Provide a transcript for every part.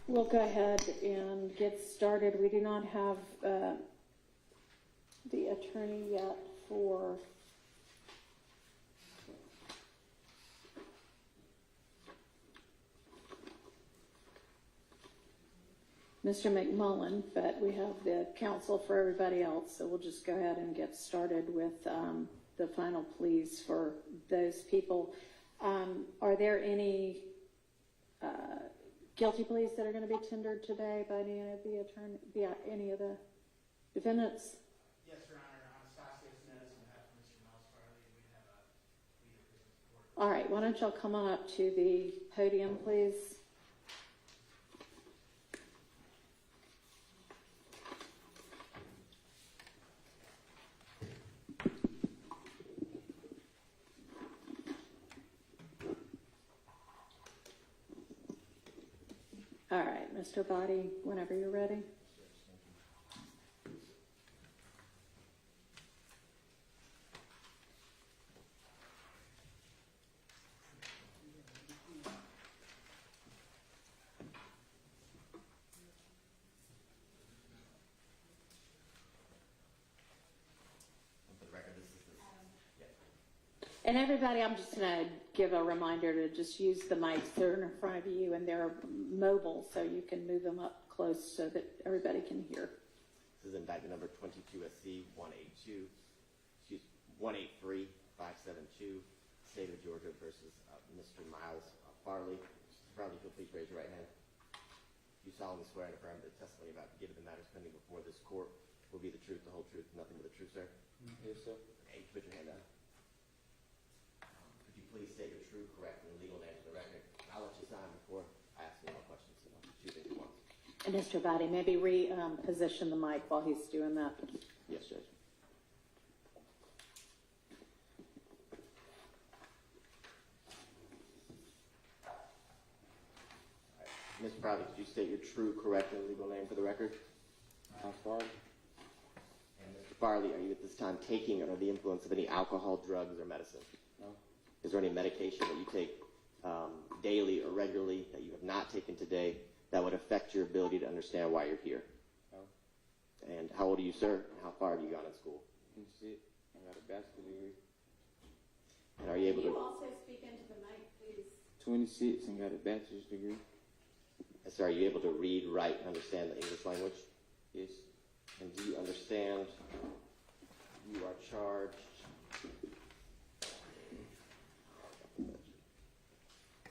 We'll go ahead and get started. We do not have the attorney yet for Mr. McMullen, but we have the counsel for everybody else, so we'll just go ahead and get started with the final pleas for those people. Are there any guilty pleas that are going to be tendered today by any of the any of the defendants? Yes, Your Honor. Anastasia Smith on behalf of Mr. Miles Farley, and we have a plea of business support. All right, why don't y'all come on up to the podium, please? All right, Mr. Body, whenever you're ready. And everybody, I'm just going to give a reminder to just use the mics that are in front of you, and they're mobile, so you can move them up close so that everybody can hear. This is indictment number 22 SC 183572, State of Georgia versus Mr. Miles Farley. Mr. Farley, if you'll please raise your right hand. You solemnly swear and affirm that the testimony about to give the matters pending before this court will be the truth, the whole truth, nothing but the truth, sir? Yes, sir. Hey, put your hand down. Could you please state your true, correct, and legal name for the record? I'll let you sign before I ask you more questions. So choose anything you want. And Mr. Body, maybe reposition the mic while he's doing that. Yes, Judge. Ms. Farley, could you state your true, correct, and legal name for the record? Miles Farley. And Mr. Farley, are you at this time taking or under the influence of any alcohol, drugs, or medicine? No. Is there any medication that you take daily or regularly that you have not taken today that would affect your ability to understand why you're here? No. And how old are you, sir? And how far have you gone in school? You sit. I got a bachelor's degree. And are you able to? also speak into the mic, please? 26 and got a bachelor's degree. And so are you able to read, write, and understand the English language? Yes. And do you understand you are charged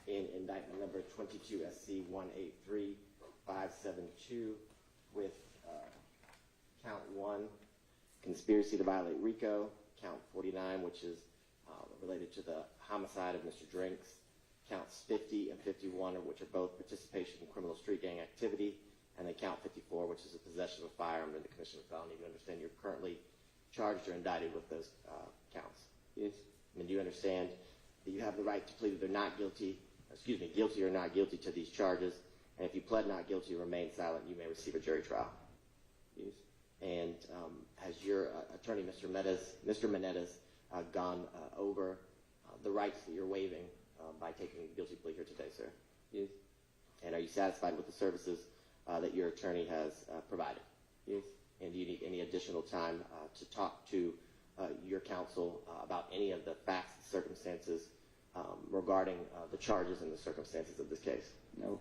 in indictment number 22 SC 183572 with count 1, conspiracy to violate RICO, count 49, which is related to the homicide of Mr. Drinks, counts 50 and 51, which are both participation in criminal street gang activity, and then count 54, which is a possession of a firearm and the commission of a felony. You understand you're currently charged or indicted with those counts? Yes. And do you understand that you have the right to plead either not guilty, guilty or not guilty to these charges? And if you pled not guilty or remain silent, you may receive a jury trial. Yes. And has your attorney, Mr. Menendez, gone over the rights that you're waiving by taking a guilty plea here today, sir? Yes. And are you satisfied with the services that your attorney has provided? Yes. And do you need any additional time to talk to your counsel about any of the facts and circumstances regarding the charges and the circumstances of this case? No.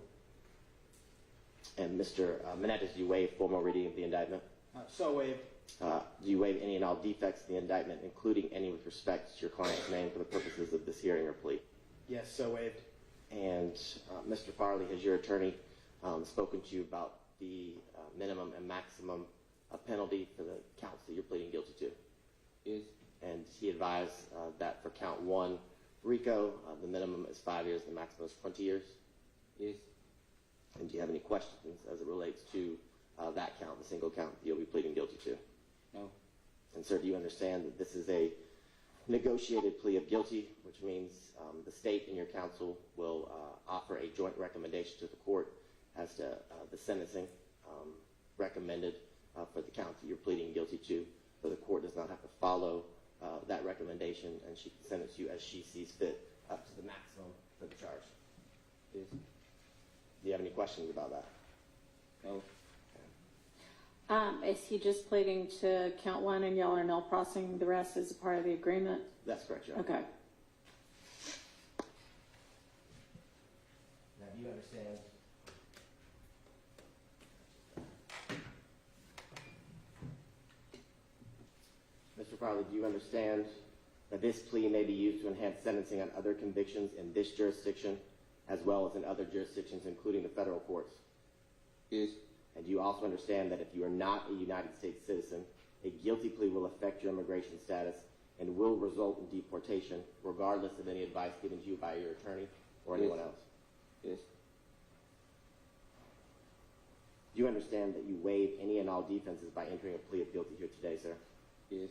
And Mr. Menendez, do you waive formal reading of the indictment? So waived. Do you waive any and all defects in the indictment, including any with respect to your client's name for the purposes of this hearing or plea? Yes, so waived. And Mr. Farley, has your attorney spoken to you about the minimum and maximum penalty for the counts that you're pleading guilty to? Yes. And he advised that for count 1, RICO, the minimum is 5 years, the maximum is 20 years? Yes. And do you have any questions as it relates to that count, the single count that you'll be pleading guilty to? No. And sir, do you understand that this is a negotiated plea of guilty, which means the state and your counsel will offer a joint recommendation to the court as to the sentencing recommended for the count that you're pleading guilty to, but the court does not have to follow that recommendation, and she can sentence you as she sees fit up to the maximum for the charge. Yes. Do you have any questions about that? No. Is he just pleading to count one and y'all are null processing the rest as a part of the agreement? That's correct, Your Honor. Okay. Now, do you understand? Mr. Farley, do you understand that this plea may be used to enhance sentencing on other convictions in this jurisdiction, as well as in other jurisdictions, including the federal courts? Yes. And do you also understand that if you are not a United States citizen, a guilty plea will affect your immigration status and will result in deportation, regardless of any advice given to you by your attorney or anyone else? Yes. Do you understand that you waive any and all defenses by entering a plea of guilty here today, sir? Yes.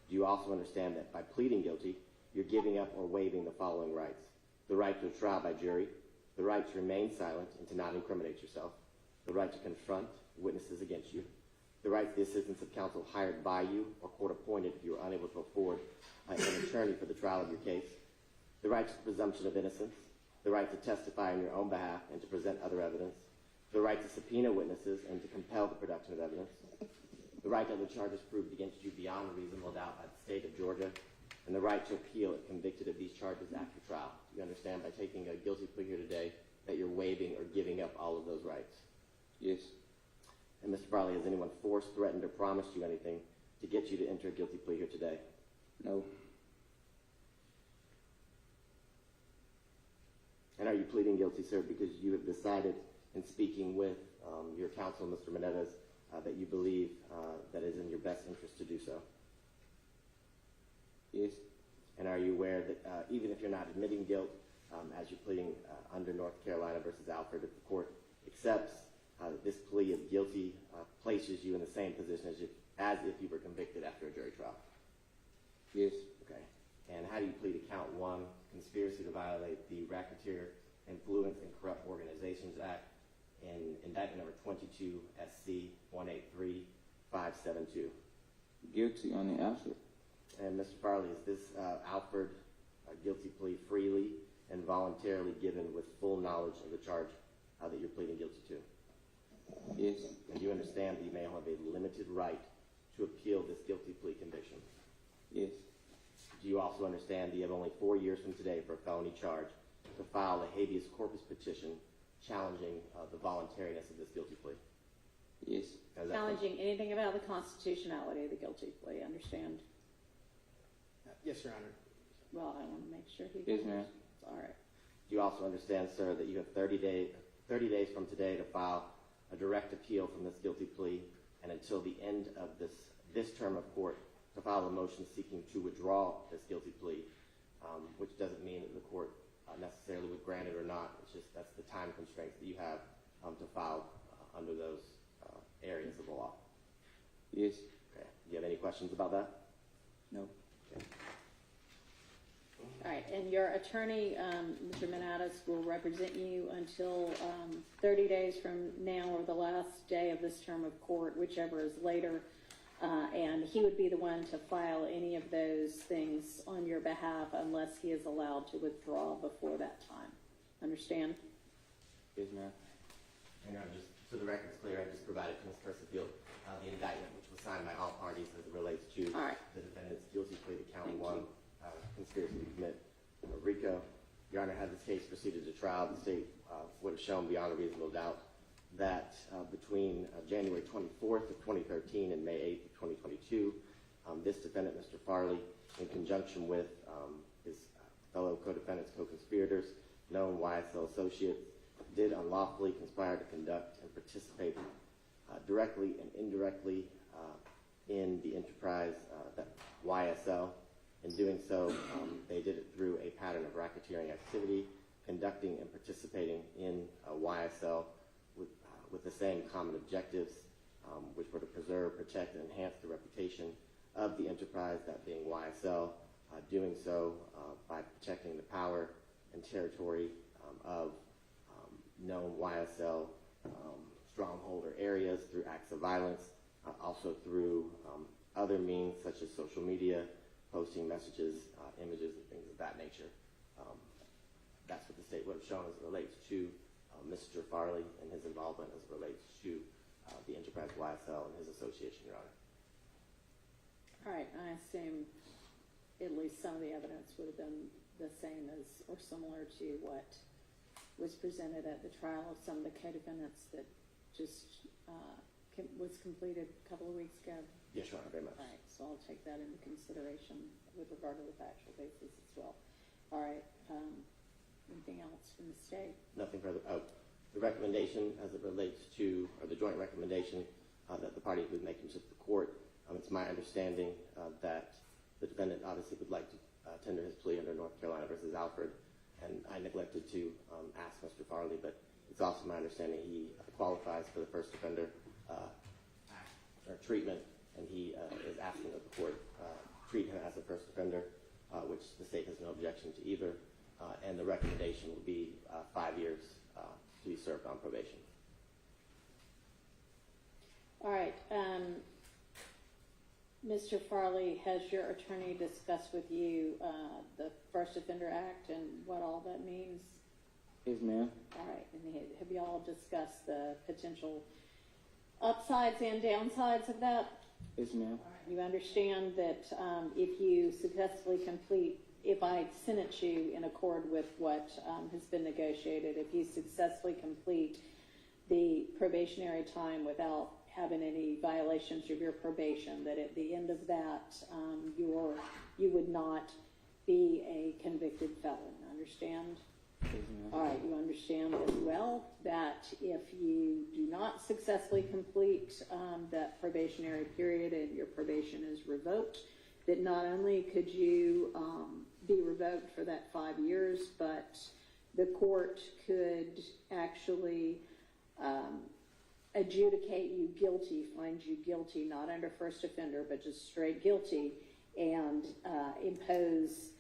Do you also understand that by pleading guilty, you're giving up or waiving the following rights: the right to a trial by jury, the right to remain silent and to not incriminate yourself, the right to confront witnesses against you, the right to the assistance of counsel hired by you or court appointed if you are unable to afford an attorney for the trial of your case, the right to the presumption of innocence, the right to testify on your own behalf and to present other evidence, the right to subpoena witnesses and to compel the production of evidence, the right to have the charges proved against you beyond a reasonable doubt by the state of Georgia, and the right to appeal if convicted of these charges after trial. Do you understand by taking a guilty plea here today that you're waiving or giving up all of those rights? Yes. And Mr. Farley, has anyone forced, threatened, or promised you anything to get you to enter a guilty plea here today? No. And are you pleading guilty, sir, because you have decided in speaking with your counsel, Mr. Menendez, that you believe that it is in your best interest to do so? Yes. And are you aware that even if you're not admitting guilt, as you're pleading under North Carolina versus Alford, if the court accepts this plea of guilty, places you in the same position as if you were convicted after a jury trial? Yes. Okay. And how do you plead to count one, conspiracy to violate the Racketeer, Influence, and Corrupt Organizations Act, in indictment number 22 SC 183572? Guilty on the Alfred. And Mr. Farley, is this Alford guilty plea freely and voluntarily given with full knowledge of the charge that you're pleading guilty to? Yes. And do you understand that you may have a limited right to appeal this guilty plea conviction? Yes. Do you also understand that you have only 4 years from today for a felony charge to file a habeas corpus petition challenging the voluntariness of this guilty plea? Yes. Challenging anything about the constitutionality of the guilty plea, understand? Yes, Your Honor. Well, I want to make sure he Yes, does. ma'am. All right. Do you also understand, sir, that you have 30 days from today to file a direct appeal from this guilty plea, and until the end of this term of court to file a motion seeking to withdraw this guilty plea, which doesn't mean that the court necessarily would grant it or not. It's just that's the time constraints that you have to file under those areas of the law. Yes. Okay. Do you have any questions about that? No. Okay. All right, and your attorney, Mr. Menendez, will represent you until 30 days from now or the last day of this term of court, whichever is later, and he would be the one to file any of those things on your behalf unless he is allowed to withdraw before that time. Understand? Yes, ma'am. And just so the record's clear, I just provided to Ms. Percival the indictment, which was signed by all parties as it relates to All right. the defendant's guilty plea to count Thank one, conspiracy to commit RICO. Your Honor, had this case proceeded to trial, the state would have shown beyond a reasonable doubt that between January 24th of 2013 and May 8th of 2022, this defendant, Mr. Farley, in conjunction with his fellow co-defendants, co-conspirators, known YSL associates, did unlawfully conspire to conduct and participate directly and indirectly in the enterprise YSL. In doing so, they did it through a pattern of racketeering activity, conducting and participating in YSL with the same common objectives, which were to preserve, protect, and enhance the reputation of the enterprise, that being YSL, doing so by protecting the power and territory of known YSL strongholder areas through acts of violence, also through other means such as social media, posting messages, images, and things of that nature. That's what the state would have shown as it relates to Mr. Farley and his involvement as it relates to the enterprise YSL and his association, Your Honor. All right, I assume at least some of the evidence would have been the same as or similar to what was presented at the trial of some of the co-defendants that just was completed a couple of weeks ago. Yes, Your Honor, very much. All right, so I'll take that into consideration with regard to the factual basis as well. All right, anything else from the state? Nothing further. The recommendation as it relates to, or the joint recommendation that the parties would make to the court, it's my understanding that the defendant obviously would like to tender his plea under North Carolina versus Alford, and I neglected to ask Mr. Farley, but it's also my understanding he qualifies for the first offender treatment, and he is asking that the court treat him as a first offender, which the state has no objection to either, and the recommendation will be 5 years to be served on probation. All right, Mr. Farley, has your attorney discussed with you the First Offender Act and what all that means? Yes, ma'am. All right, and have you all discussed the potential upsides and downsides of that? Yes, ma'am. You understand that if you successfully complete, if I sentence you in accord with what has been negotiated, if you successfully complete the probationary time without having any violations of your probation, that at the end of that, you would not be a convicted felon. Understand? Yes, ma'am. All right, you understand as well that if you do not successfully complete that probationary period and your probation is revoked, that not only could you be revoked for that 5 years, but the court could actually adjudicate you guilty, find you guilty, not under first offender, but just straight guilty, and impose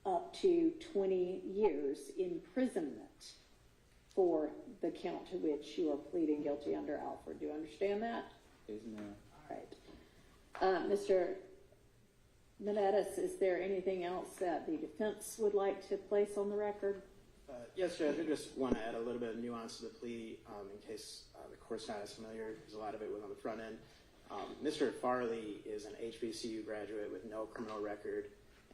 up to 20 years imprisonment for the count to which you are pleading guilty under Alford. Do you understand that? Yes, ma'am. All right. Mr. Menendez, is there anything else that the defense would like to place on the record? Yes, Judge, I just want to add a little bit of nuance to the plea in case the court's not as familiar, because a lot of it was on the front end. Mr. Farley is an HBCU graduate with no criminal record,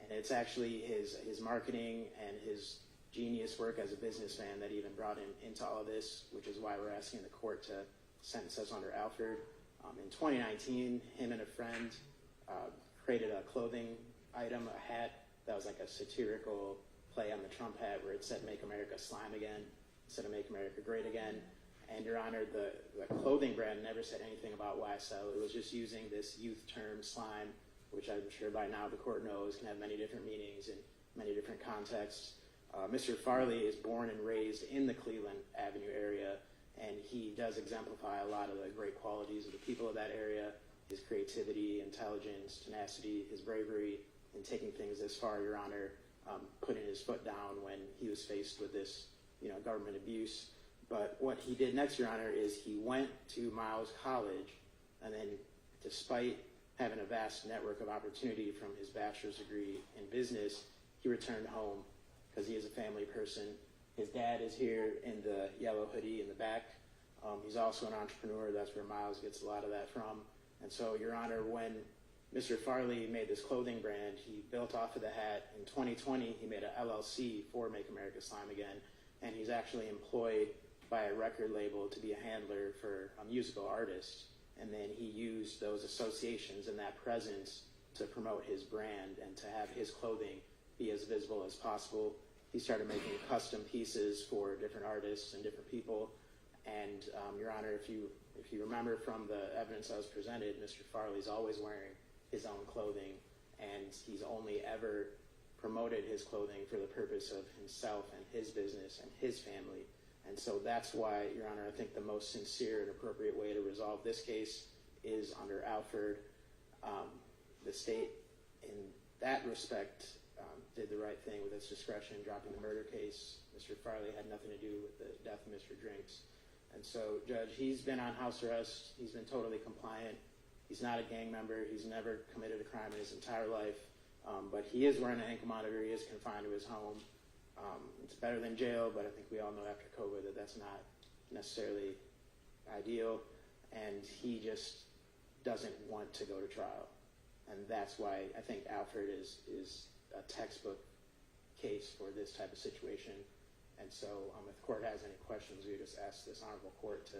and it's actually his marketing and his genius work as a businessman that even brought him into all of this, which is why we're asking the court to sentence us under Alford. In 2019, him and a friend created a clothing item, a hat, that was like a satirical play on the Trump hat where it said "Make America Slime Again" instead of "Make America Great Again." And, Your Honor, the clothing brand never said anything about YSL. It was just using this youth term, slime, which I'm sure by now the court knows can have many different meanings in many different contexts. Mr. Farley is born and raised in the Cleveland Avenue area, and he does exemplify a lot of the great qualities of the people of that area, his creativity, intelligence, tenacity, his bravery in taking things this far, Your Honor, putting his foot down when he was faced with this, government abuse. But what he did next, Your Honor, is he went to Miles College, and then despite having a vast network of opportunity from his bachelor's degree in business, he returned home because he is a family person. His dad is here in the yellow hoodie in the back. He's also an entrepreneur. That's where Miles gets a lot of that from. And so, Your Honor, when Mr. Farley made this clothing brand, he built off of the hat. In 2020, he made an LLC for Make America Slime Again, and he's actually employed by a record label to be a handler for a musical artist. And then he used those associations and that presence to promote his brand and to have his clothing be as visible as possible. He started making custom pieces for different artists and different people. And Your Honor, if you remember from the evidence that was presented, Mr. Farley's always wearing his own clothing, and he's only ever promoted his clothing for the purpose of himself and his business and his family. And so that's why, Your Honor, I think the most sincere and appropriate way to resolve this case is under Alford. The state, in that respect, did the right thing with its discretion, dropping the murder case. Mr. Farley had nothing to do with the death of Mr. Drinks. And so, Judge, he's been on house arrest. He's been totally compliant. He's not a gang member. He's never committed a crime in his entire life. But he is wearing an ankle monitor. He is confined to his home. It's better than jail, but I think we all know after COVID that that's not necessarily ideal. and he just doesn't want to go to trial. And that's why I think Alfred is a textbook case for this type of situation. And so if the court has any questions, we just ask this honorable court to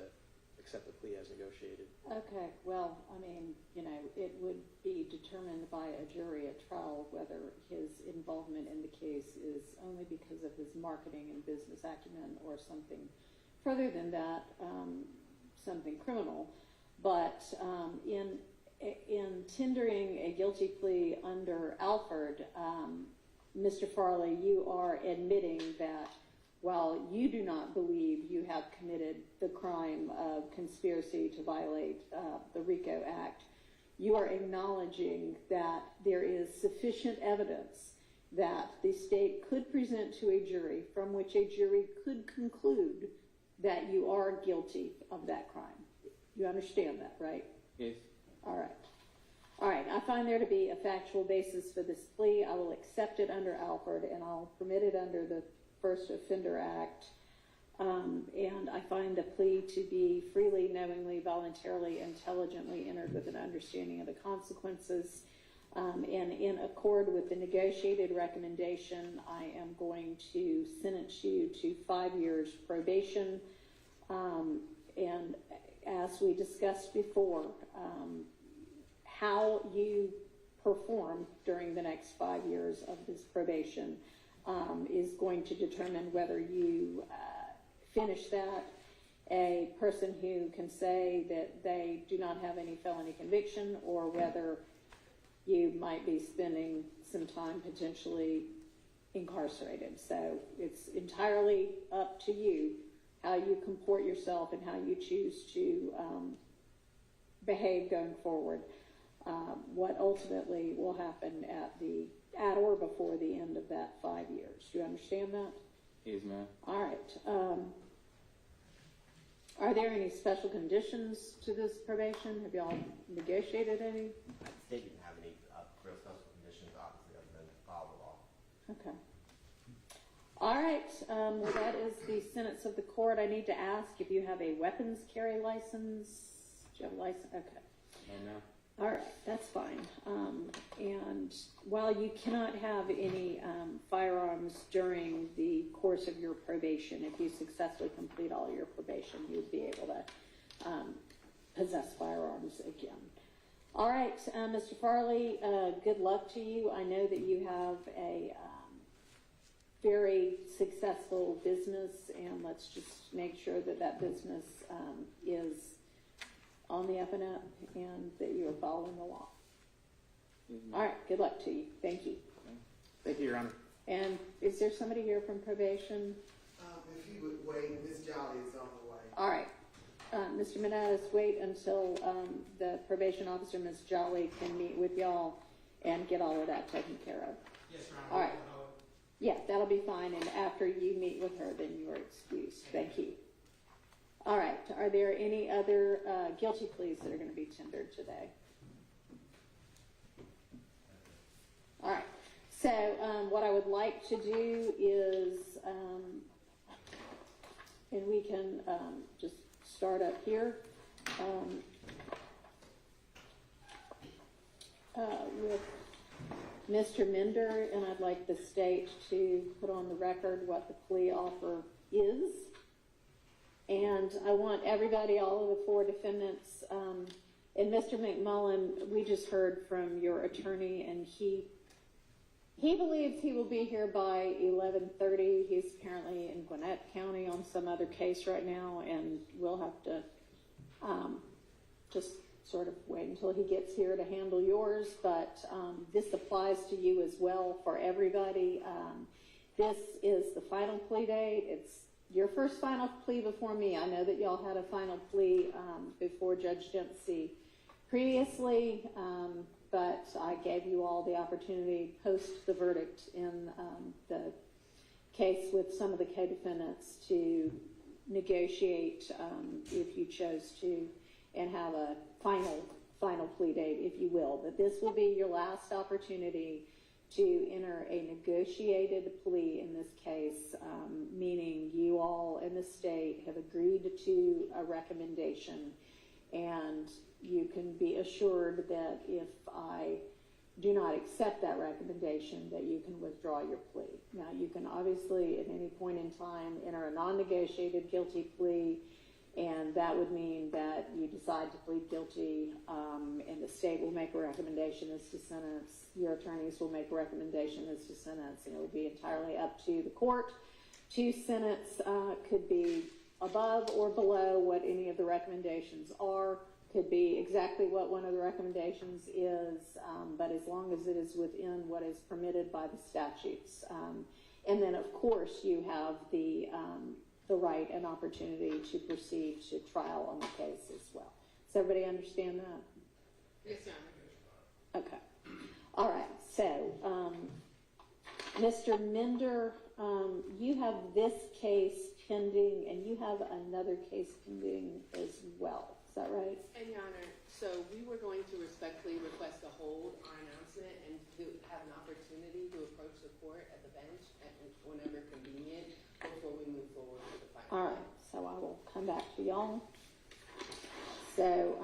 accept the plea as negotiated. Okay, well, I mean, it would be determined by a jury at trial whether his involvement in the case is only because of his marketing and business acumen or something further than that, something criminal. But in tendering a guilty plea under Alfred, Mr. Farley, you are admitting that while you do not believe you have committed the crime of conspiracy to violate the RICO Act, you are acknowledging that there is sufficient evidence that the state could present to a jury from which a jury could conclude that you are guilty of that crime. You understand that, right? Yes. All right. All right, I find there to be a factual basis for this plea. I will accept it under Alfred, and I'll permit it under the First Offender Act. And I find the plea to be freely, knowingly, voluntarily, intelligently entered with an understanding of the consequences. And in accord with the negotiated recommendation, I am going to sentence you to 5 years probation. And as we discussed before, how you perform during the next 5 years of this probation is going to determine whether you finish that. A person who can say that they do not have any felony conviction, or whether you might be spending some time potentially incarcerated. So it's entirely up to you how you comport yourself and how you choose to behave going forward. What ultimately will happen at or before the end of that 5 years. Do you understand that? Yes, ma'am. All right. Are there any special conditions to this probation? Have y'all negotiated any? The state didn't have any real special conditions, obviously, other than follow the law. Okay. All right. Well, that is the sentence of the court. I need to ask if you have a weapons carry license. Do you have a license? Okay. No, ma'am. All right, that's fine. And while you cannot have any firearms during the course of your probation, if you successfully complete all your probation, you would be able to possess firearms again. All right, Mr. Farley, good luck to you. I know that you have a very successful business, and let's just make sure that that business is on the up and up, and that you are following the law. All right, good luck to you. Thank you. Thank you, Your Honor. And is there somebody here from probation? If you would wait, Ms. Jolly is on the way. All right. Mr. Menadas, wait until the probation officer, Ms. Jolly, can meet with y'all and get all of that taken care of. Yes, Your Honor. All right. Yeah, that'll be fine, and after you meet with her, then you are excused. Thank you. All right, are there any other guilty pleas that are going to be tendered today? All right, so what I would like to do is, and we can just start up here with Mr. Mender, and I'd like the state to put on the record what the plea offer is. And I want everybody, all of the 4 defendants, and Mr. McMullen, we just heard from your attorney, and he believes he will be here by 11:30. He's apparently in Gwinnett County on some other case right now, and we'll have to just sort of wait until he gets here to handle yours. But this applies to you as well, for everybody. This is the final plea date. It's your first final plea before me. I know that y'all had a final plea before Judge Dempsey previously, but I gave you all the opportunity post the verdict in the case with some of the co-defendants to negotiate, if you chose to, and have a final plea date, if you will. But this will be your last opportunity to enter a negotiated plea in this case, meaning you all in the state have agreed to a recommendation, And you can be assured that if I do not accept that recommendation, that you can withdraw your plea. Now, you can obviously at any point in time enter a non-negotiated guilty plea, and that would mean that you decide to plead guilty, and the state will make a recommendation as to sentence. Your attorneys will make a recommendation as to sentence, and it will be entirely up to the court to sentence. Could be above or below what any of the recommendations are. Could be exactly what one of the recommendations is, but as long as it is within what is permitted by the statutes. And then, of course, you have the right and opportunity to proceed to trial on the case as well. Does everybody understand that? Yes, ma'am. Okay. All right. So, Mr. Mender, you have this case pending, and you have another case pending as well. Is that right? And Your Honor, so we were going to respectfully request to hold our announcement and to have an opportunity to approach the court at the bench whenever convenient before we move forward with the final. All right. So I will come back to y'all. So,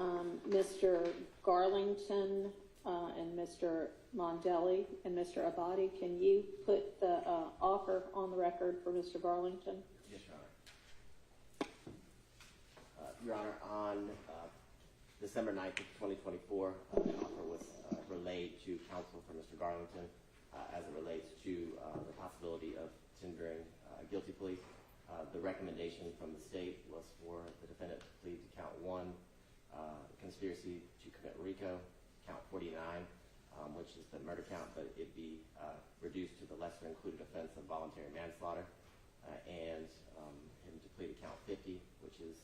Mr. Garlington and Mr. Mondelli and Mr. Abadi, can you put the offer on the record for Mr. Garlington? Yes, Your Honor. Your Honor, on December 9th of 2024, the offer was relayed to counsel for Mr. Garlington as it relates to the possibility of tendering a guilty plea. The recommendation from the state was for the defendant to plead to count 1, conspiracy to commit RICO, count 49, which is the murder count, but it'd be reduced to the lesser included offense of voluntary manslaughter, and him to plead to count 50, which is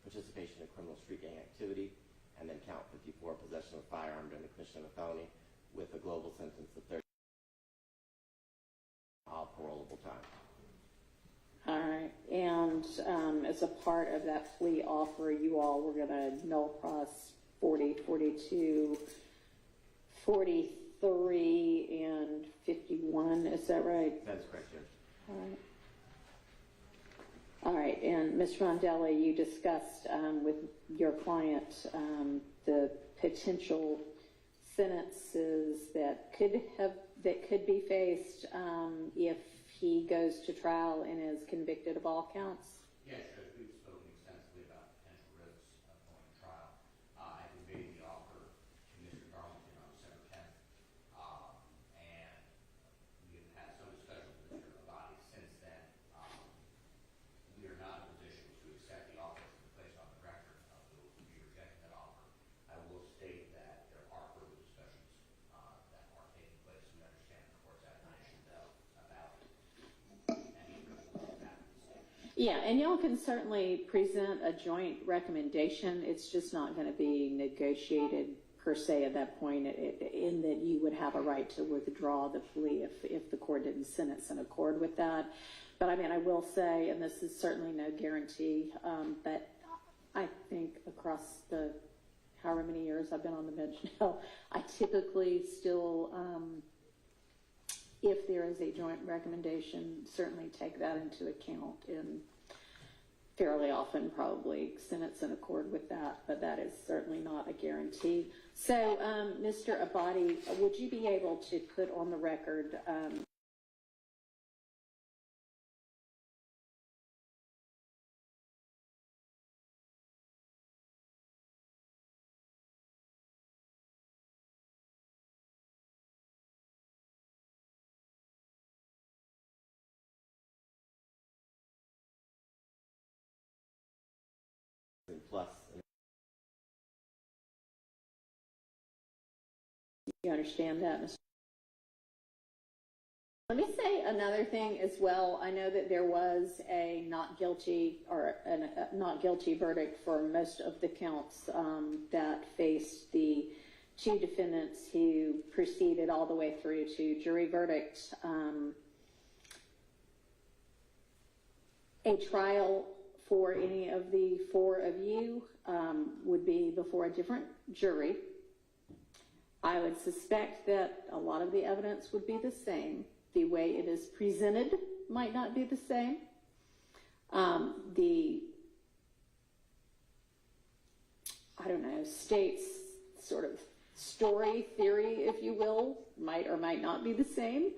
participation in criminal street gang activity, and then count 54, possession of a firearm during the commission of a felony, with a global sentence of 30 all parolable time. All right. And as a part of that plea offer, you all were going to null cross 40, 42, 43, and 51. Is that right? That's correct, Judge. All right. All right. And Mr. Mondelli, you discussed with your client the potential sentences that could be faced if he goes to trial and is convicted of all counts. Yes, Judge, we've spoken extensively about potential risks of going to trial. I conveyed the offer to Mr. Garlington on December 10th, and we have had some discussions with Mr. Abadi since then. We are not in a position to accept the offer to be placed on the record. We will be rejecting that offer. I will state that there are further discussions that are taking place. We understand the court's admonition, though, about any risks of that. Yeah, and y'all can certainly present a joint recommendation. It's just not going to be negotiated per se at that point, in that you would have a right to withdraw the plea if the court didn't sentence in accord with that. But I mean, I will say, and this is certainly no guarantee, but I think across the however many years I've been on the bench now, I typically still, if there is a joint recommendation, certainly take that into account, and fairly often probably sentence in accord with that, but that is certainly not a guarantee. So, Mr. Abadi, would you be able to put on the record Plus, you understand that, Mr. Let me say another thing as well. I know that there was a not guilty or a not guilty verdict for most of the counts that faced the two defendants who proceeded all the way through to jury verdict. A trial for any of the four of you would be before a different jury. I would suspect that a lot of the evidence would be the same. The way it is presented might not be the same. I don't know, state's sort of story, theory, if you will, might or might not be the same.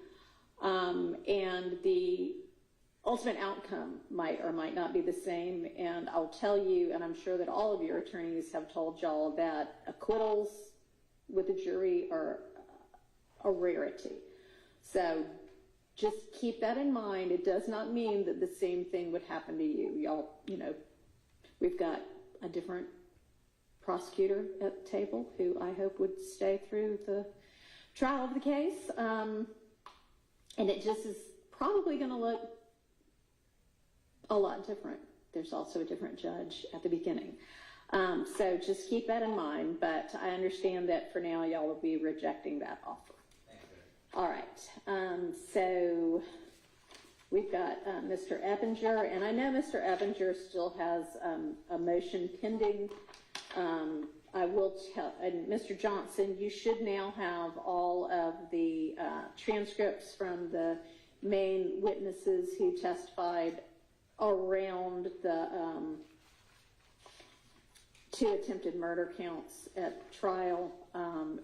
And the ultimate outcome might or might not be the same. And I'll tell you, and I'm sure that all of your attorneys have told y'all, that acquittals with the jury are a rarity. So just keep that in mind. It does not mean that the same thing would happen to you. Y'all, you know, we've got a different prosecutor at the table who I hope would stay through the trial of the case. And it just is probably going to look a lot different. There's also a different judge at the beginning. So just keep that in mind, but I understand that for now y'all will be rejecting that offer. All right, so we've got Mr. Eppinger, and I know Mr. Eppinger still has a motion pending. I will tell, and Mr. Johnson, you should now have all of the transcripts from the main witnesses who testified around the 2 attempted murder counts at trial.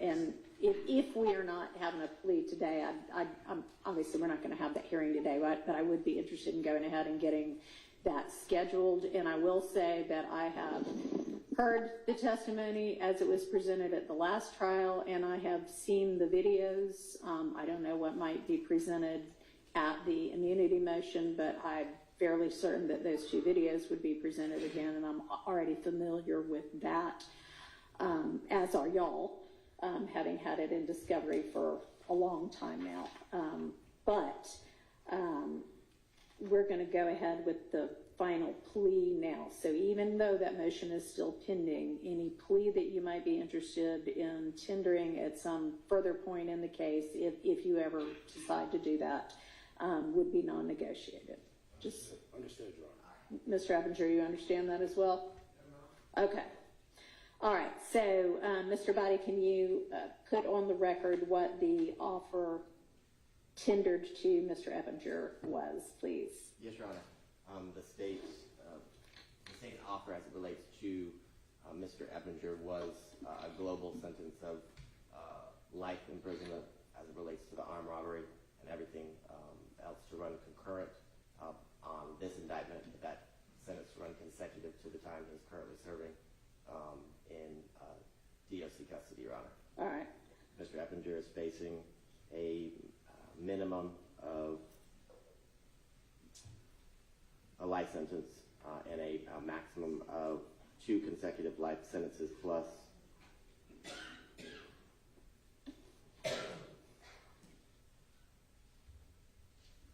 And if we are not having a plea today, I'm obviously we're not going to have that hearing today, but I would be interested in going ahead and getting that scheduled. And I will say that I have heard the testimony as it was presented at the last trial, and I have seen the videos. I don't know what might be presented at the immunity motion, but I'm fairly certain that those 2 videos would be presented again, and I'm already familiar with that, as are y'all, having had it in discovery for a long time now. But we're going to go ahead with the final plea now. So even though that motion is still pending, any plea that you might be interested in tendering at some further point in the case, if you ever decide to do that, would be non-negotiated. Just understood, Your Honor. Mr. Eppinger, you understand that as well? Okay. All right. So, Mr. Body, can you put on the record what the offer tendered to Mr. Eppinger was, please? Yes, Your Honor. The state's offer as it relates to Mr. Eppinger was a global sentence of life imprisonment as it relates to the armed robbery and everything else to run concurrent on this indictment. That sentence to run consecutive to the time he's currently serving in DOC custody, Your Honor. All right. Mr. Eppinger is facing a minimum of a life sentence and a maximum of 2 consecutive life sentences plus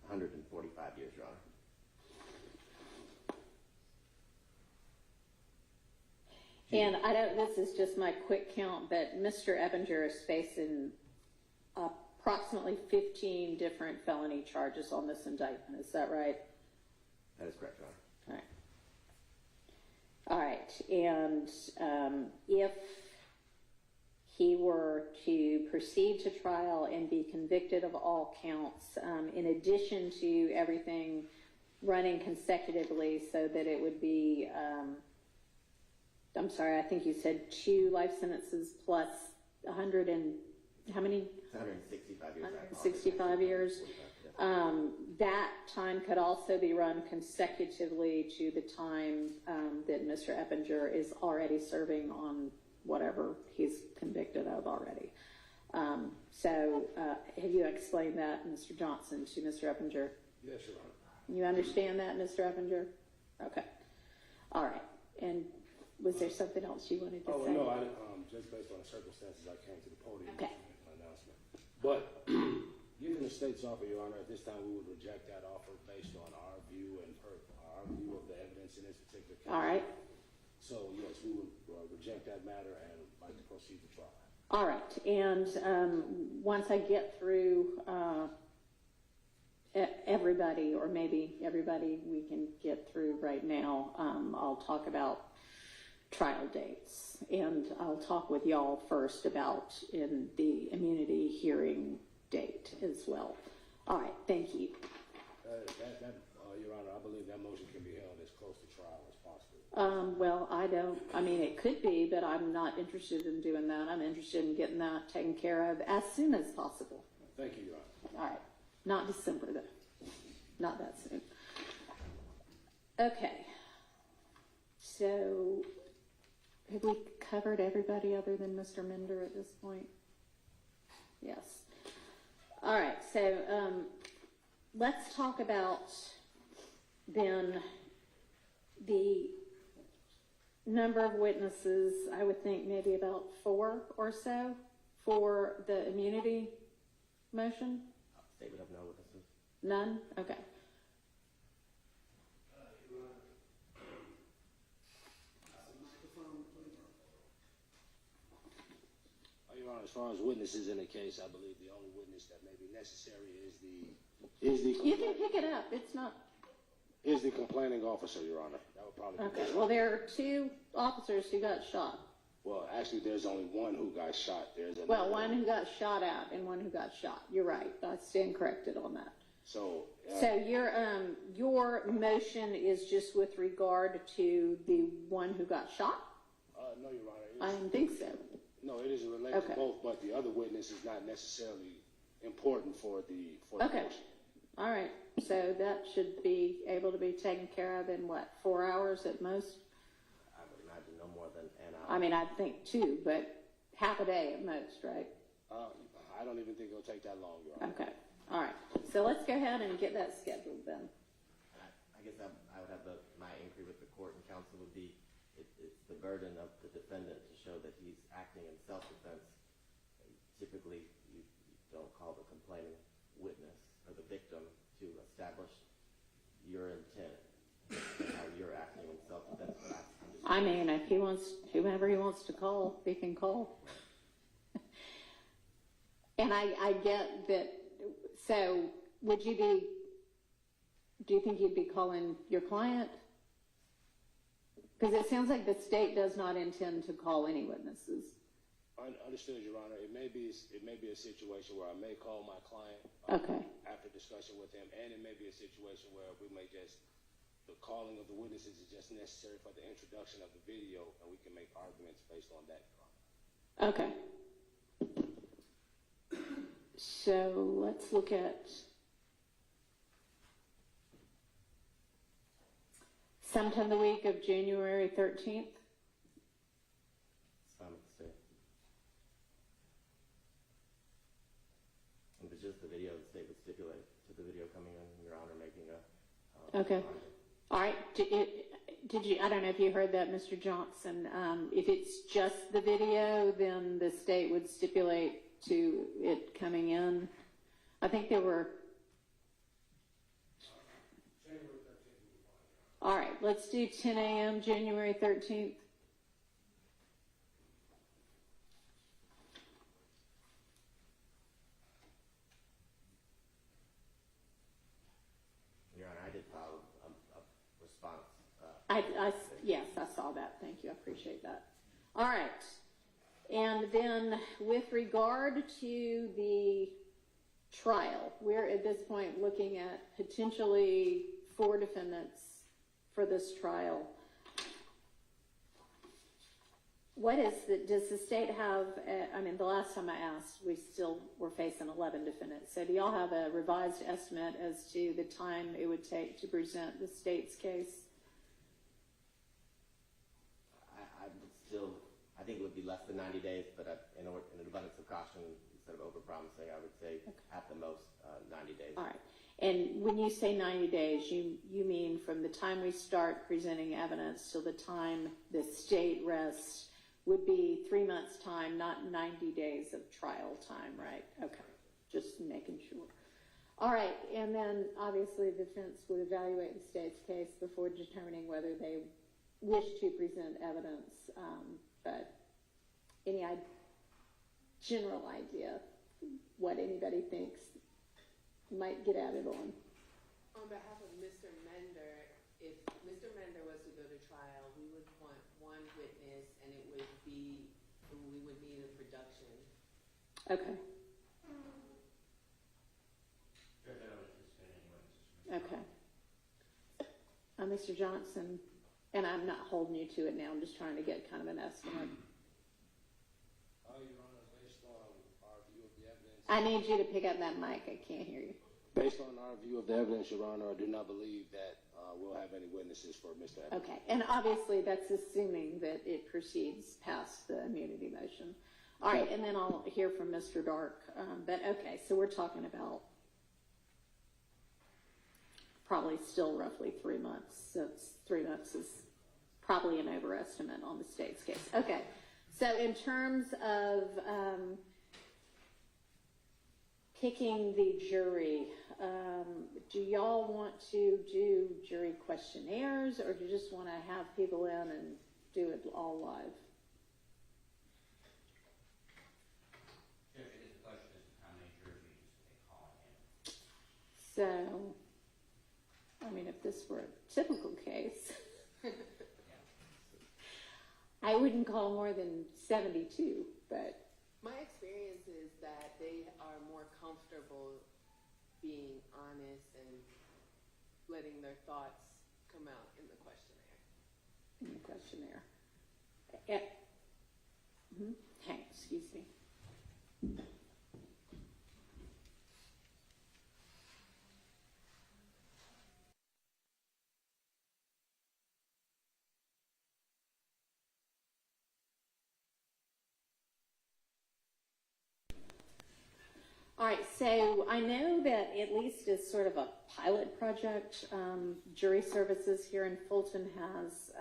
145 years, Your Honor. And I don't, this is just my quick count, but Mr. Eppinger is facing approximately 15 different felony charges on this indictment. Is that right? That is correct, Your Honor. All right. And if he were to proceed to trial and be convicted of all counts, in addition to everything running consecutively so that it would be, I'm sorry, I think you said 2 life sentences plus 100 and how many? 165 years. 165 years. That time could also be run consecutively to the time that Mr. Eppinger is already serving on whatever he's convicted of already. So have you explained that, Mr. Johnson, to Mr. Eppinger? Yes, Your Honor. You understand that, Mr. Eppinger? Okay. All right. And was there something else you wanted to say? No, just based on the circumstances, I came to the podium to Okay. make an announcement. But given the state's offer, Your Honor, at this time we would reject that offer based on our view and our view of the evidence in this particular case. All right. So, yes, we would reject that matter and like to proceed to trial. All right. And once I get through everybody, or maybe everybody we can get through right now, I'll talk about trial dates. And I'll talk with y'all first about in the immunity hearing date as well. All right. Thank you. Your Honor, I believe that motion can be held as close to trial as possible. Well, I mean, it could be, but I'm not interested in doing that. I'm interested in getting that taken care of as soon as possible. Thank you, Your Honor. All right. Not December, though. Not that soon. Okay. So, have we covered everybody other than Mr. Mender at this point? Yes. All right. So, let's talk about then the number of witnesses. I would think maybe about 4 or so for the immunity motion. Statement of no witnesses. None? Okay. Your Honor, as far as witnesses in the case, I believe the only witness that may be necessary is the You can pick it up. It's not. Is the complaining officer, Your Honor. That would probably be Okay. better. Well, there are 2 officers who got shot. Well, actually, there's only one who got shot. There's another Well, one who got shot at and one who got shot. You're right. I stand corrected on that. So, So your motion is just with regard to the one who got shot? no, Your Honor. I didn't think so. No, it is related Okay. to both, but the other witness is not necessarily important for the Okay. motion. All right. So that should be able to be taken care of in what, 4 hours at most? I would imagine no more than an hour. I mean, I'd think 2, but half a day at most, right? I don't even think it'll take that long, Your Honor. Okay. All right. So let's go ahead and get that scheduled then. I guess I would have my inquiry with the court and counsel would be, it's the burden of the defendant to show that he's acting in self-defense. Typically, you don't call the complaining witness or the victim to establish your intent and how you're acting in self-defense. I mean, if he wants, whoever he wants to call, he can call. And I get that. So do you think you'd be calling your client? Because it sounds like the state does not intend to call any witnesses. Understood, Your Honor. It may be a situation where I may call my client Okay. after discussion with him, and it may be a situation where we may just, the calling of the witnesses is just necessary for the introduction of the video, and we can make arguments based on that, Your Honor. Okay. So let's look at sometime the week of January 13th. It's fine with the state. If it's just the video, the state would stipulate to the video coming in, Your Honor, making a... Okay. All right. Did you? I don't know if you heard that, Mr. Johnson. If it's just the video, then the state would stipulate to it coming in. I think there were. All right. Let's do 10 a.m. January 13th. Your Honor, I did file a response. Yes, I saw that. Thank you. I appreciate that. All right. And then with regard to the trial, we're at this point looking at potentially 4 defendants for this trial. Does the state have, I mean, the last time I asked, we still were facing 11 defendants. So do y'all have a revised estimate as to the time it would take to present the state's case? I think it would be less than 90 days, but in an abundance of caution, instead of overpromising, I would say at the most 90 days. All right. And when you say 90 days, you mean from the time we start presenting evidence till the time the state rests would be 3 months' time, not 90 days of trial time, right? Okay. Just making sure. All right. And then obviously the defense would evaluate the state's case before determining whether they wish to present evidence. But any general idea what anybody thinks might get added on? On behalf of Mr. Mender, if Mr. Mender was to go to trial, we would want 1 witness, and we would need a production. Okay. Okay. Mr. Johnson, and I'm not holding you to it now, I'm just trying to get kind of an estimate. Your Honor, based on our view of the evidence. I need you to pick up that mic, I can't hear you. Based on our view of the evidence, Your Honor, I do not believe that we'll have any witnesses for Mr. Epinger. Okay, and obviously that's assuming that it proceeds past the immunity motion. All right, and then I'll hear from Mr. Dark. But okay, so we're talking about probably still roughly 3 months. So 3 months is probably an overestimate on the state's case. Okay, so in terms of picking the jury, do y'all want to do jury questionnaires, or do you just want to have people in and do it all live? Judge, it is a question as to how many juries they call in. So, I mean, if this were a typical case, I wouldn't call more than 72, but My experience is that they are more comfortable being honest and letting their thoughts come out in the questionnaire. in the questionnaire. Hey, excuse me. All right, so I know that at least as sort of a pilot project, Jury Services here in Fulton has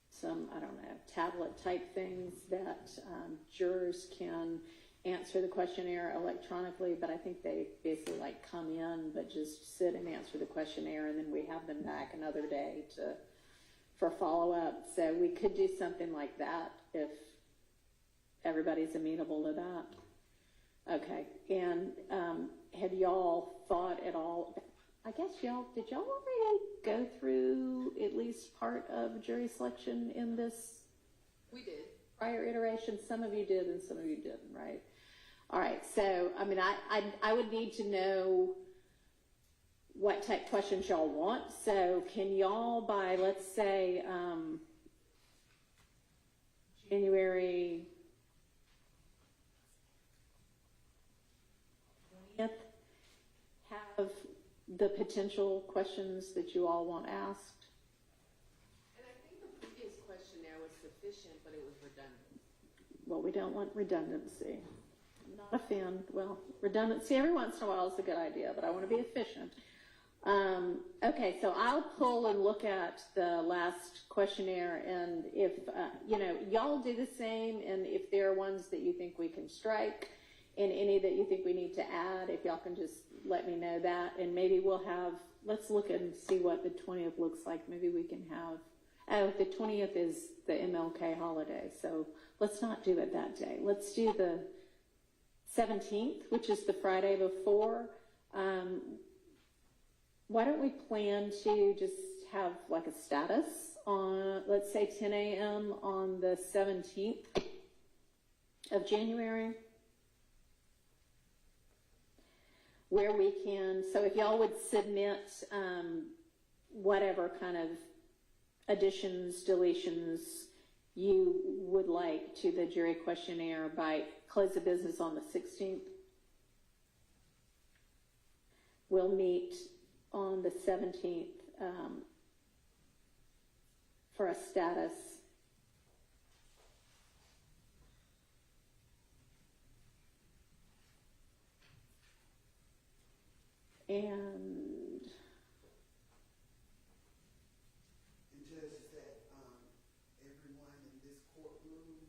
some, I don't know, tablet type things that jurors can answer the questionnaire electronically, but I think they basically like come in but just sit and answer the questionnaire, and then we have them back another day for follow-up. So we could do something like that if everybody's amenable to that. Okay, and have y'all thought at all, I guess did y'all already go through at least part of jury selection in this We did. prior iteration? Some of you did and some of you didn't, right? All right, so, I mean, I would need to know what type questions y'all want. So can y'all by, let's say, January 20th, have the potential questions that you all want asked? And I think the previous questionnaire was sufficient, but it was redundant. Well, we don't want redundancy. I'm not a fan. Well, redundancy every once in a while is a good idea, but I want to be efficient. Okay, so I'll pull and look at the last questionnaire, and if, y'all do the same, and if there are ones that you think we can strike, and any that you think we need to add, if y'all can just let me know that, and maybe we'll have, let's look and see what the 20th looks like. Maybe we can have, the 20th is the MLK holiday, so let's not do it that day. Let's do the 17th, which is the Friday before. Why don't we plan to just have like a status on, let's say 10 a.m. on the 17th of January? Where we can, so if y'all would submit whatever kind of additions, deletions you would like to the jury questionnaire by close of business on the 16th. We'll meet on the 17th for a status. And Judge, is that everyone in this courtroom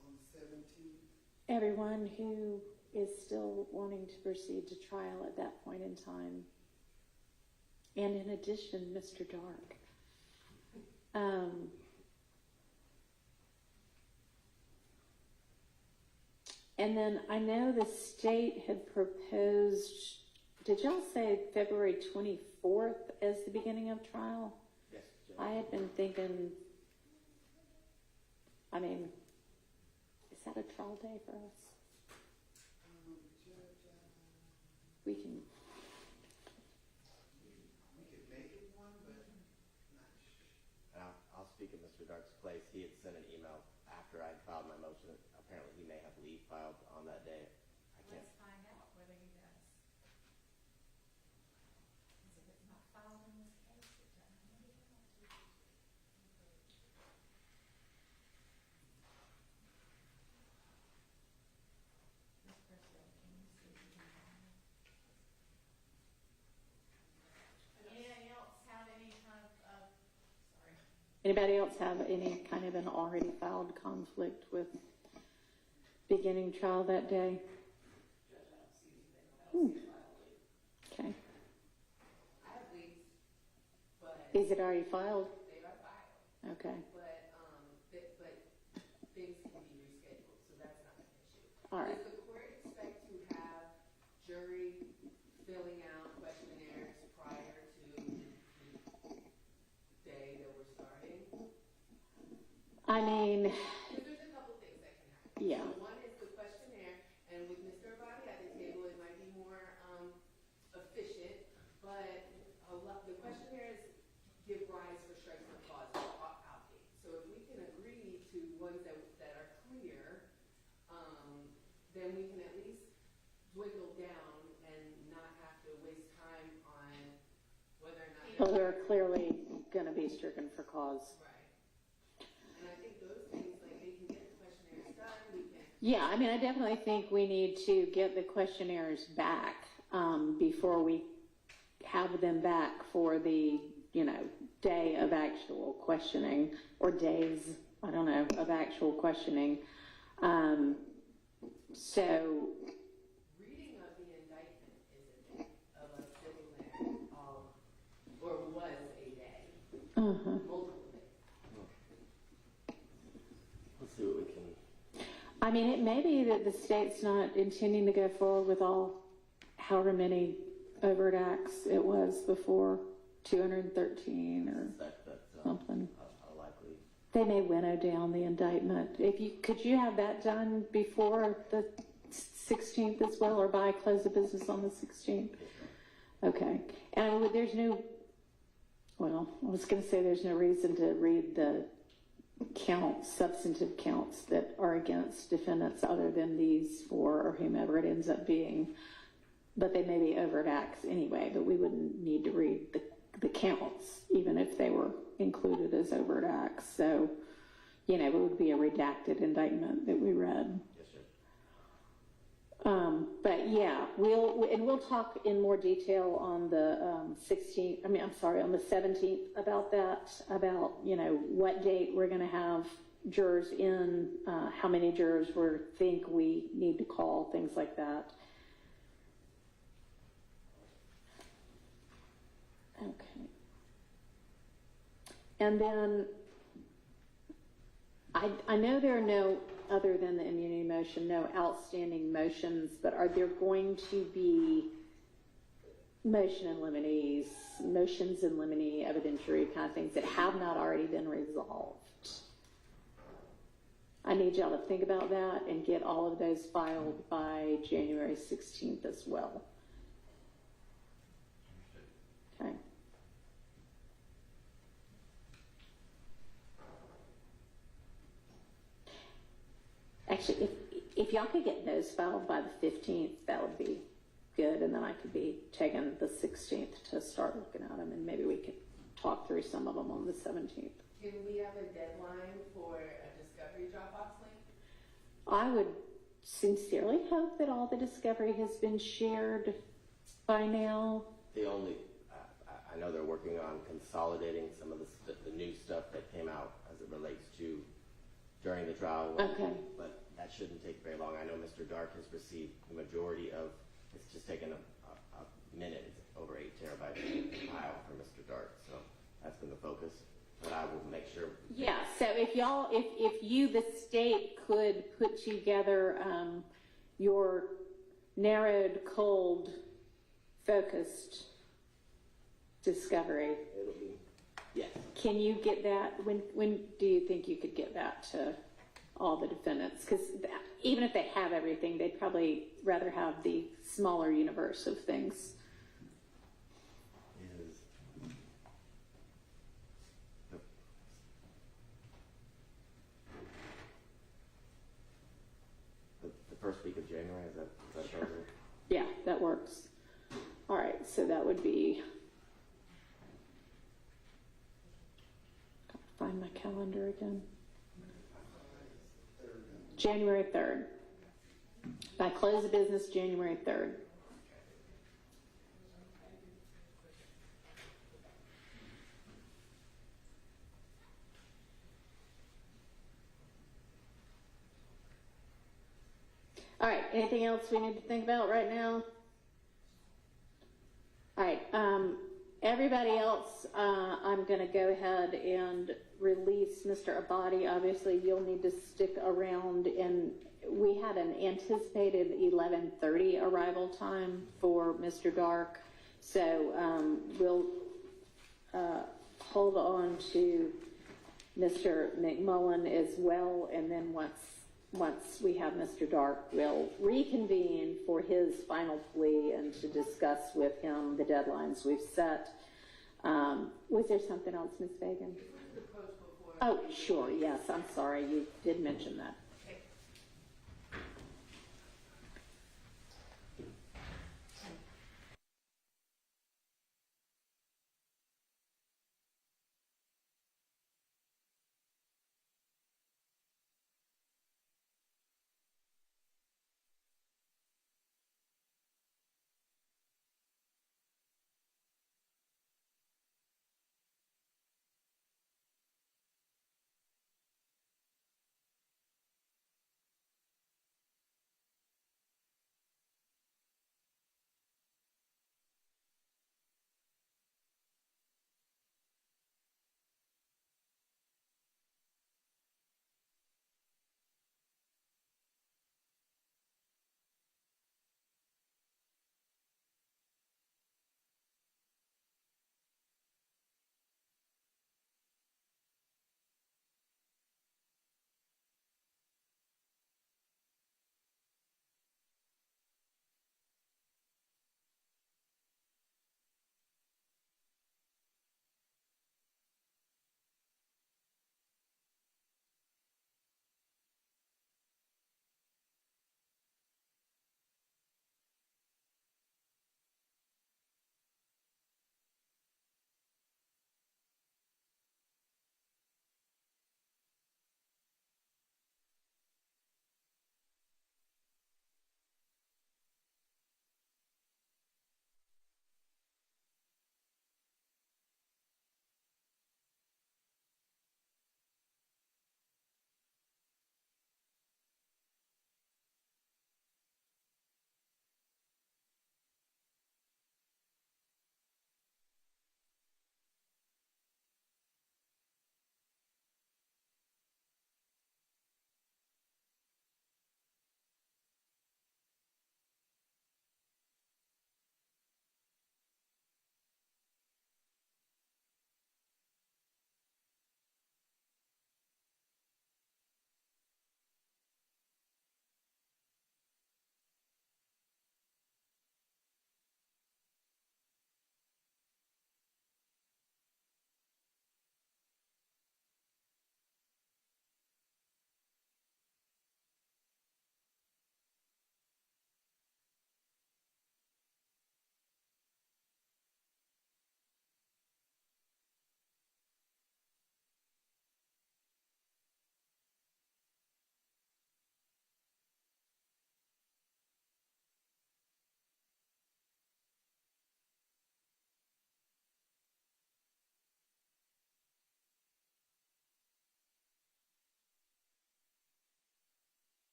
on the 17th? everyone who is still wanting to proceed to trial at that point in time. And in addition, Mr. Dark. And then I know the state had proposed, did y'all say February 24th as the beginning of trial? Yes, Judge. I had been thinking, I mean, is that a trial day for us? Judge, We can, speak in Mr. Dark's place. He had sent an email after I filed my motion. Apparently he may have leave filed on that day. I can't. Let's find out whether he does. Because if it's not filed in this case, it doesn't mean he doesn't. This person, can you see if you can find it? Anybody else have any kind of, sorry. Anybody else have any kind of an already filed conflict with beginning trial that day? Okay. I have leads, but Is it already filed? they are filed. Okay. But things can be rescheduled, so that's not an issue. All right. Does the court expect to have jury filling out questionnaires prior to the day that we're starting? I mean, Because there's a couple things that can happen. yeah. So one is the questionnaire, and with Mr. Abadi at the table, it might be more efficient, but the questionnaires give rise for strikes and cause out date. So if we can agree to ones that are clear, then we can at least dwindle down and not have to waste time on whether or not. Well, they're clearly going to be stricken for cause. Right. And I think those things, like, they can get the questionnaires done, we can. Yeah, I mean, I definitely think we need to get the questionnaires back before we have them back for the, day of actual questioning, or days, I don't know, of actual questioning. So, Reading of the indictment is a day of us sitting there, or was a day, multiple days. Let's see what we can. I mean, it may be that the state's not intending to go forward with however many overt acts it was before, 213 or That's something. likely. They may winnow down the indictment. Could you have that done before the 16th as well, or by close of business on the 16th? Okay. And I was going to say there's no reason to read the substantive counts that are against defendants other than these four or whomever it ends up being. But they may be overt acts anyway, but we wouldn't need to read the counts, even if they were included as overt acts. So, it would be a redacted indictment that we read. Yes, sir. But yeah, we'll talk in more detail on the 16th. On the 17th about that. About what date we're going to have jurors in, how many jurors think we need to call, things like that. Okay. And then I know there are no, other than the immunity motion, no outstanding motions, but are there going to be motions in limine, evidentiary kind of things that have not already been resolved? I need y'all to think about that and get all of those filed by January 16th as well. Okay. Actually, if y'all could get those filed by the 15th, that would be good, and then I could be taking the 16th to start looking at them, and maybe we could talk through some of them on the 17th. Can we have a deadline for a discovery Dropbox link? I would sincerely hope that all the discovery has been shared by now. I know they're working on consolidating some of the new stuff that came out as it relates to during the trial. Okay. But that shouldn't take very long. I know Mr. Dark has received the majority of, it's just taken a minute, it's over 8 terabytes file for Mr. Dark, so that's been the focus. But I will make sure. Yeah, so if you, the state, could put together your narrowed, cold, focused discovery. It'll be, yes. Can you get that? When do you think you could get that to all the defendants? Because even if they have everything, they'd probably rather have the smaller universe of things. that would be, gotta find my calendar again. January 3rd. By close of business, January 3rd. All right, anything else we need to think about right now? All right, everybody else, I'm going to go ahead and release Mr. Abadi. Obviously, you'll need to stick around, and we had an anticipated 11:30 arrival time for Mr. Dark, so we'll hold on to Mr. McMullen as well, and then once we have Mr. Dark, we'll reconvene for his final plea and to discuss with him the deadlines we've set. Was there something else, Ms. Fagan? Oh, sure, yes, I'm sorry, you did mention that.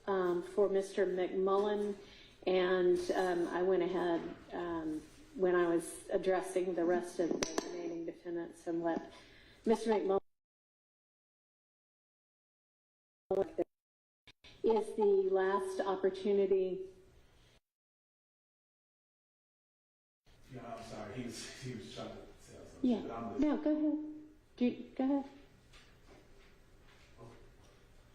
for Mr. McMullen, and I went ahead when I was addressing the rest of the remaining defendants and let Mr. McMullen is the last opportunity. Yeah, I'm sorry. He was trying to say something. Yeah. But I'm No, go ahead. Go ahead.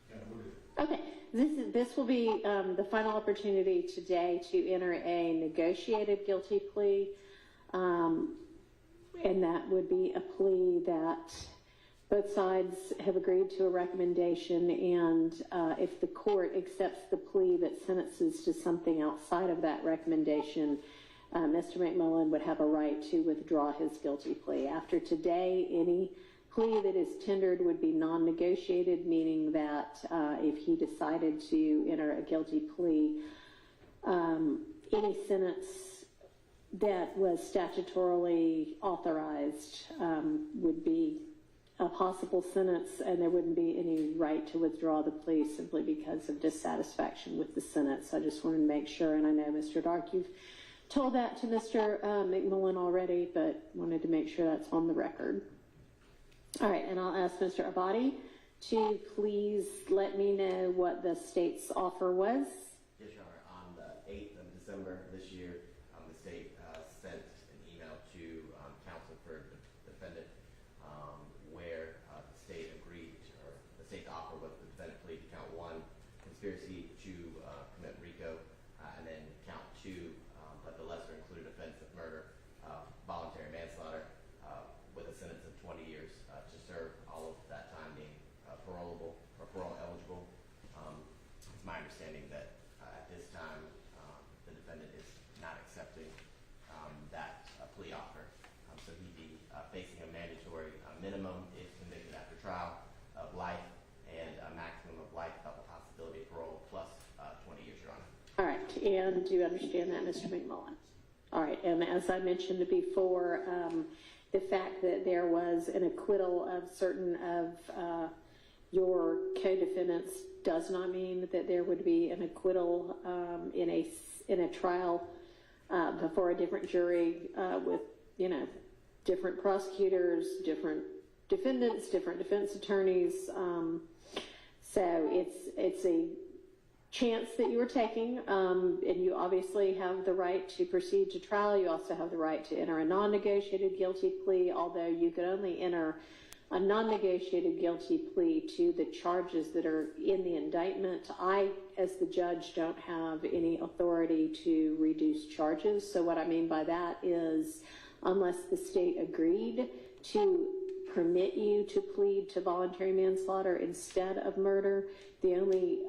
Yeah, we're good. Okay. This will be the final opportunity today to enter a negotiated guilty plea, and that would be a plea that both sides have agreed to a recommendation, and if the court accepts the plea that sentences to something outside of that recommendation, Mr. McMullen would have a right to withdraw his guilty plea. After today, any plea that is tendered would be non-negotiated, meaning that if he decided to enter a guilty plea, any sentence that was statutorily authorized would be a possible sentence, and there wouldn't be any right to withdraw the plea simply because of dissatisfaction with the sentence. I just wanted to make sure, and I know, Mr. Dark, you've told that to Mr. McMullen already, but wanted to make sure that's on the record. All right, and I'll ask Mr. Abadi to please let me know what the state's offer was. Yes, Your Honor. On the 8th of December this year, the state sent an email to counsel for the defendant where the state agreed, or the state's offer was the defendant plead to count 1, conspiracy to commit RICO, and then count 2, but the lesser included offense of murder, voluntary manslaughter, with a sentence of 20 years to serve, all of that time being parolable or parole eligible. It's my understanding that at this time the defendant is not accepting that plea offer, so he'd be facing a mandatory minimum if convicted after trial of life and a maximum of life without the possibility of parole plus 20 years, Your Honor. All right, and do you understand that, Mr. McMullen? All right, and as I mentioned before, the fact that there was an acquittal of certain of your co-defendants does not mean that there would be an acquittal in a trial before a different jury with, different prosecutors, different defendants, different defense attorneys. So it's a chance that you are taking, and you obviously have the right to proceed to trial. You also have the right to enter a non-negotiated guilty plea, although you could only enter a non-negotiated guilty plea to the charges that are in the indictment. I, as the judge, don't have any authority to reduce charges. So what I mean by that is, unless the state agreed to permit you to plead to voluntary manslaughter instead of murder, the only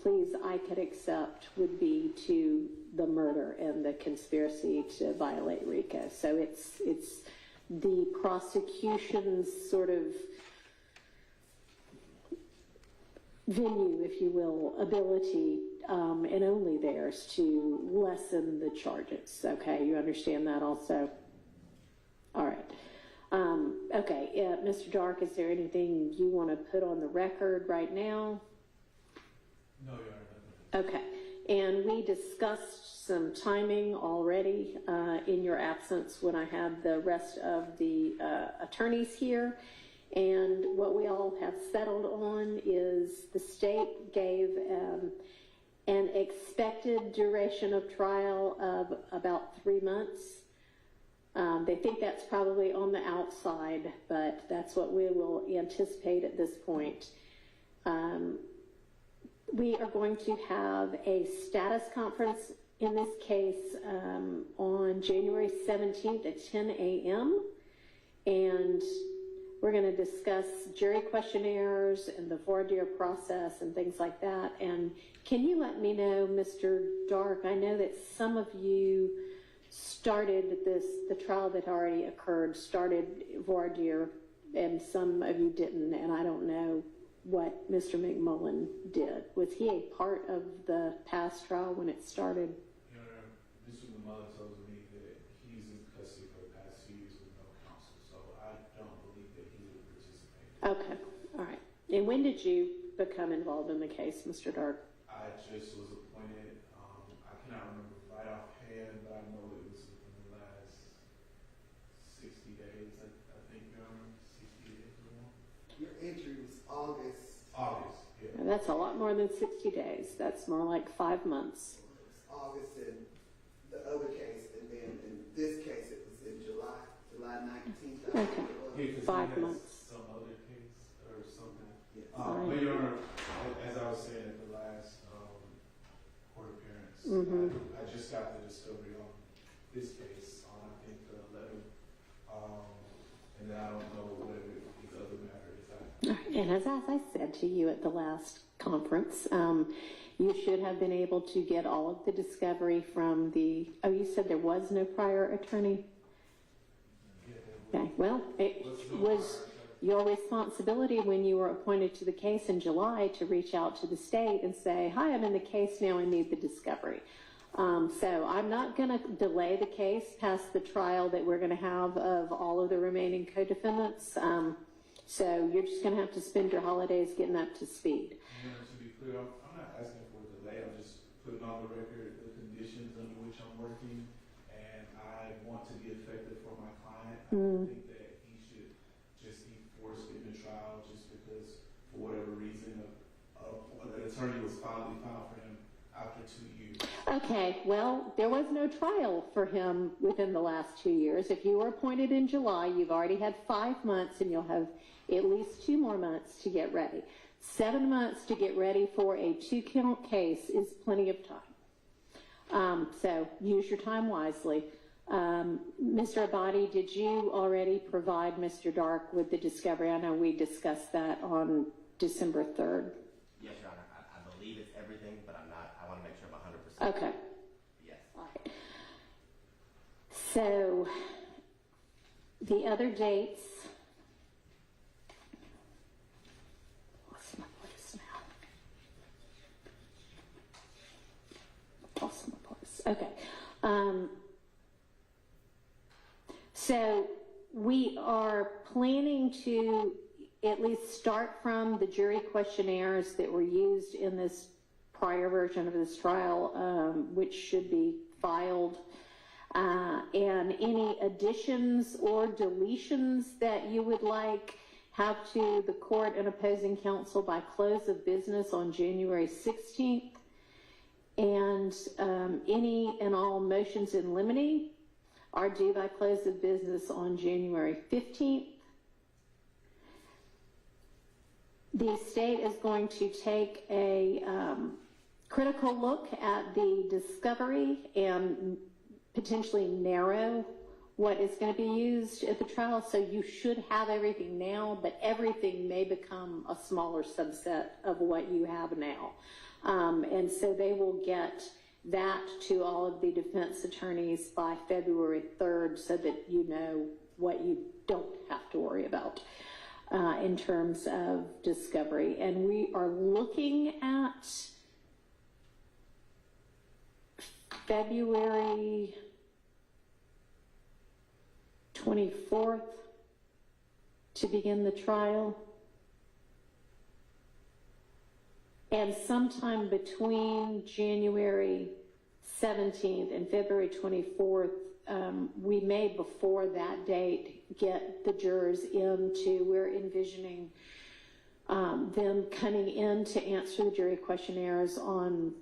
pleas I could accept would be to the murder and the conspiracy to violate RICO. So it's the prosecution's sort of venue, if you will, ability, and only theirs to lessen the charges. Okay, you understand that also? All right. Okay, Mr. Dark, is there anything you want to put on the record right now? No, Your Honor. Okay, and we discussed some timing already in your absence when I had the rest of the attorneys here, and what we all have settled on is the state gave an expected duration of trial of about 3 months. They think that's probably on the outside, but that's what we will anticipate at this point. We are going to have a status conference in this case on January 17th at 10 a.m. and we're going to discuss jury questionnaires and the voir dire process and things like that. And can you let me know, Mr. Dark, I know that some of you started the trial that already occurred, started voir dire, and some of you didn't, and I don't know what Mr. McMullen did. Was he a part of the past trial when it started? Your Honor, Mr. McMullen told me that he's in custody for the past few years with no counsel, so I don't believe that he would participate. Okay, all right. And when did you become involved in the case, Mr. Dark? I I just was appointed, I cannot remember right offhand, but I know it was within the last 60 days, I think, 60 days or more. Your entry was August. August, yeah. That's a lot more than 60 days. That's more like 5 months. It was August in the other case, and then in this case it was in July 19th. I think it was. Yeah, 'cause 5 he has months. some other case or something. Yes. But Your Honor, as I was saying at the last court appearance, I just got the discovery on this case on, I think, the 11th, and then I don't know whether these other matters. And as I said to you at the last conference, you should have been able to get all of the discovery from the, oh, you said there was no prior attorney? Okay, well, it was your responsibility when you were appointed to the case in July to reach out to the state and say, hi, I'm in the case now, I need the discovery. So I'm not going to delay the case past the trial that we're going to have of all of the remaining co-defendants. So you're just going to have to spend your holidays getting up to speed. To be clear, I'm not asking for a delay. I'm just putting on the record the conditions under which I'm working, and I want to be effective for my client. I don't think that he should just be forced into trial just because, for whatever reason, an attorney was finally found for him after 2 years. Okay, well, there was no trial for him within the last 2 years. If you were appointed in July, you've already had 5 months, and you'll have at least 2 more months to get ready. 7 months to get ready for a 2-count case is plenty of time. So use your time wisely. Mr. Abadi, did you already provide Mr. Dark with the discovery? I know we discussed that on December 3rd. Yes, Your Honor. I believe it's everything, but I'm not. I want to make sure I'm 100%. Okay. Yes. All right. So the other dates. Lost my place now. Lost my place. Okay. So we are planning to at least start from the jury questionnaires that were used in this prior version of this trial, which should be filed, and any additions or deletions that you would like have to the court and opposing counsel by close of business on January 16th, and any and all motions in limine are due by close of business on January 15th. The state is going to take a critical look at the discovery and potentially narrow what is going to be used at the trial. So you should have everything now, but everything may become a smaller subset of what you have now. And so they will get that to all of the defense attorneys by February 3rd so that you know what you don't have to worry about in terms of discovery. And we are looking at February 24th to begin the trial. And sometime between January 17th and February 24th, we may, before that date, get the jurors into, we're envisioning them coming in to answer the jury questionnaires on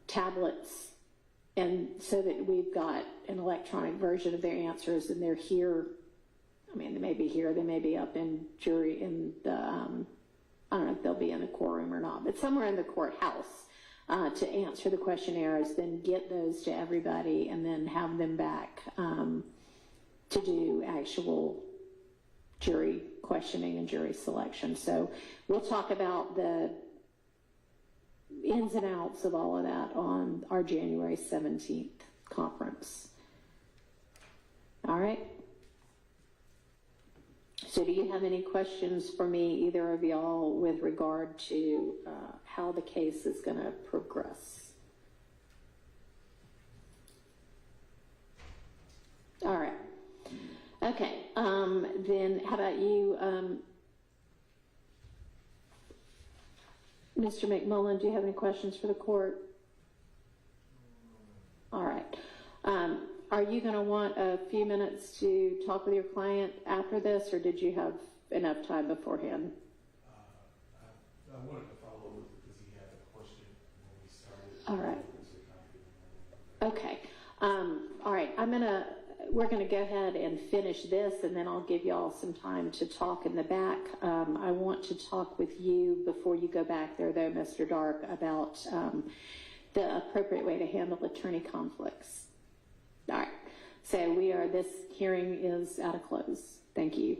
tablets, and so that we've got an electronic version of their answers, and they're here. I mean, they may be here, they may be up in jury in the, I don't know if they'll be in the courtroom or not, but somewhere in the courthouse to answer the questionnaires, then get those to everybody, and then have them back to do actual jury questioning and jury selection. So we'll talk about the ins and outs of all of that on our January 17th conference. All right. So do you have any questions for me, either of y'all, with regard to how the case is going to progress? All right. Okay. Then how about you, Mr. McMullen, do you have any questions for the court? All right. Are you going to want a few minutes to talk with your client after this, or did you have enough time beforehand? I wanted to follow up because he had a question when we started. All right. Okay. All right. We're going to go ahead and finish this, and then I'll give you all some time to talk in the back. I want to talk with you before you go back there, though, Mr. Dark, about the appropriate way to handle attorney conflicts. All right. So this hearing is out of close. Thank you.